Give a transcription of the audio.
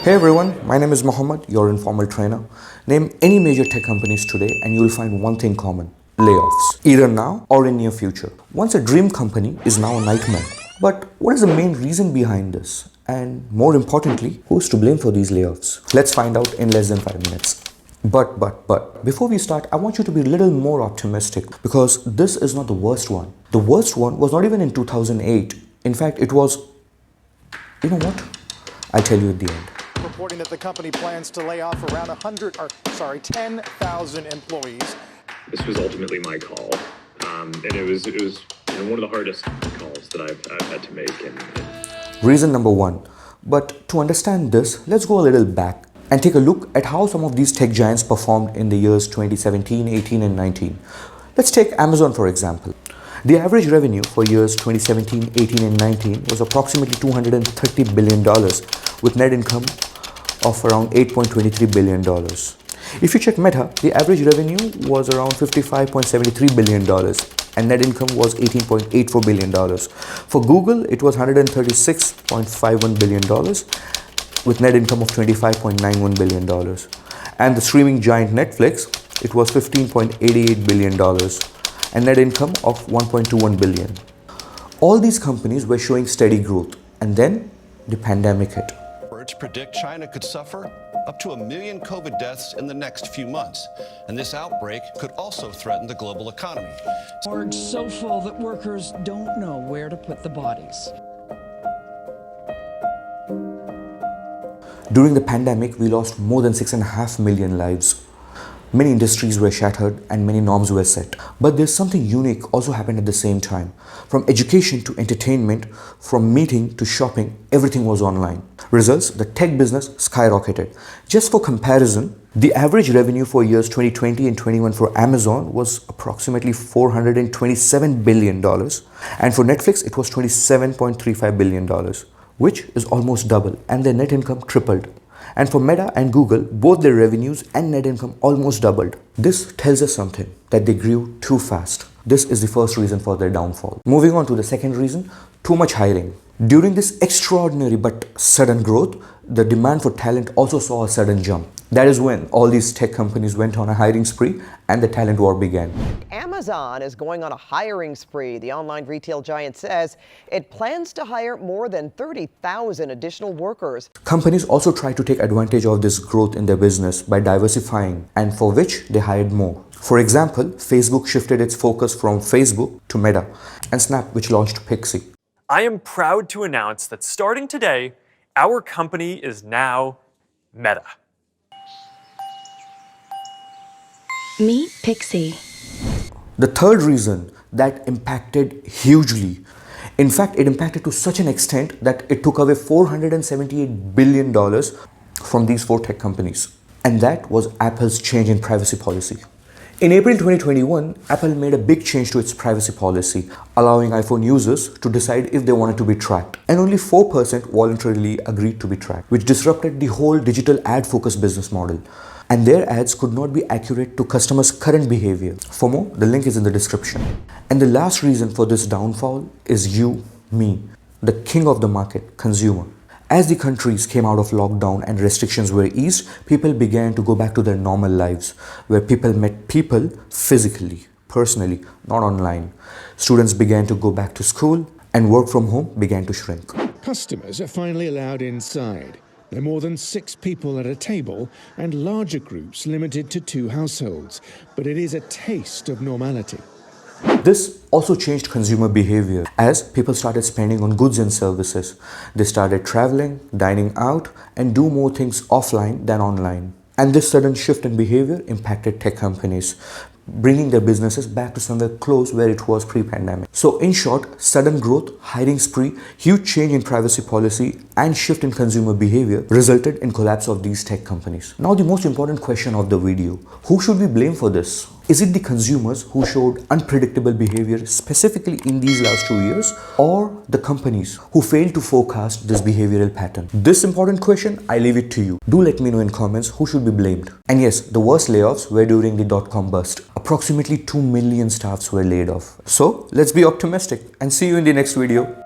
Hey everyone, my name is Mohammed, your informal trainer. Name any major tech companies today and you will find one thing common: layoffs, either now or in near future. Once a dream company is now a nightmare. But what is the main reason behind this? And more importantly, who's to blame for these layoffs? Let's find out in less than 5 minutes. But, before we start, I want you to be a little more optimistic because this is not the worst one. The worst one was not even in 2008. In fact, it was, you know what? I'll tell you at the end. Reporting that the company plans to lay off around 10,000 employees. This was ultimately my call, and it was one of the hardest calls that I've had to make. Reason number one. But to understand this, let's go a little back and take a look at how some of these tech giants performed in the years 2017, 18, and 19. Let's take Amazon for example. The average revenue for years 2017, 18, and 19 was approximately $230 billion with net income of around $8.23 billion. If you check Meta, the average revenue was around $55.73 billion and net income was $18.84 billion. For Google, it was $136.51 billion with net income of $25.91 billion. And the streaming giant Netflix, it was $15.88 billion and net income of $1.21 billion. All these companies were showing steady growth, and then the pandemic hit. Experts predict China could suffer up to 1 million COVID deaths in the next few months, and this outbreak could also threaten the global economy. Morgues so full that workers don't know where to put the bodies. During the pandemic, we lost more than 6.5 million lives. Many industries were shattered and many norms were set. But there's something unique also happened at the same time. From education to entertainment, from meeting to shopping, everything was online. Results, the tech business skyrocketed. Just for comparison, the average revenue for years 2020 and 21 for Amazon was approximately $427 billion. And for Netflix, it was $27.35 billion, which is almost double, and their net income tripled. And for Meta and Google, both their revenues and net income almost doubled. This tells us something, that they grew too fast. This is the first reason for their downfall. Moving on to the second reason, too much hiring. During this extraordinary but sudden growth, the demand for talent also saw a sudden jump. That is when all these tech companies went on a hiring spree and the talent war began. Amazon is going on a hiring spree. The online retail giant says it plans to hire more than 30,000 additional workers. Companies also try to take advantage of this growth in their business by diversifying, and for which they hired more. For example, Facebook shifted its focus from Facebook to Meta, and Snap, which launched Pixie. I am proud to announce that starting today, our company is now Meta. Meet Pixie. The third reason that impacted hugely. In fact, it impacted to such an extent that it took away $478 billion from these 4 tech companies. And that was Apple's change in privacy policy. In April 2021, Apple made a big change to its privacy policy, allowing iPhone users to decide if they wanted to be tracked. And only 4% voluntarily agreed to be tracked, which disrupted the whole digital ad-focused business model. And their ads could not be accurate to customers' current behavior. For more, the link is in the description. And the last reason for this downfall is you, me, the king of the market, consumer. As the countries came out of lockdown and restrictions were eased, people began to go back to their normal lives, where people met people physically, personally, not online. Students began to go back to school, and work from home began to shrink. Customers are finally allowed inside. There are more than 6 people at a table and larger groups limited to 2 households, but it is a taste of normality. This also changed consumer behavior as people started spending on goods and services. They started traveling, dining out, and do more things offline than online. And this sudden shift in behavior impacted tech companies, bringing their businesses back to somewhere close where it was pre-pandemic. So in short, sudden growth, hiring spree, huge change in privacy policy, and shift in consumer behavior resulted in collapse of these tech companies. Now the most important question of the video, who should we blame for this? Is it the consumers who showed unpredictable behavior specifically in these last 2 years, or the companies who failed to forecast this behavioral pattern? This important question, I leave it to you. Do let me know in comments who should be blamed. And yes, the worst layoffs were during the dot-com bust. Approximately 2 million staffs were laid off. So let's be optimistic and see you in the next video.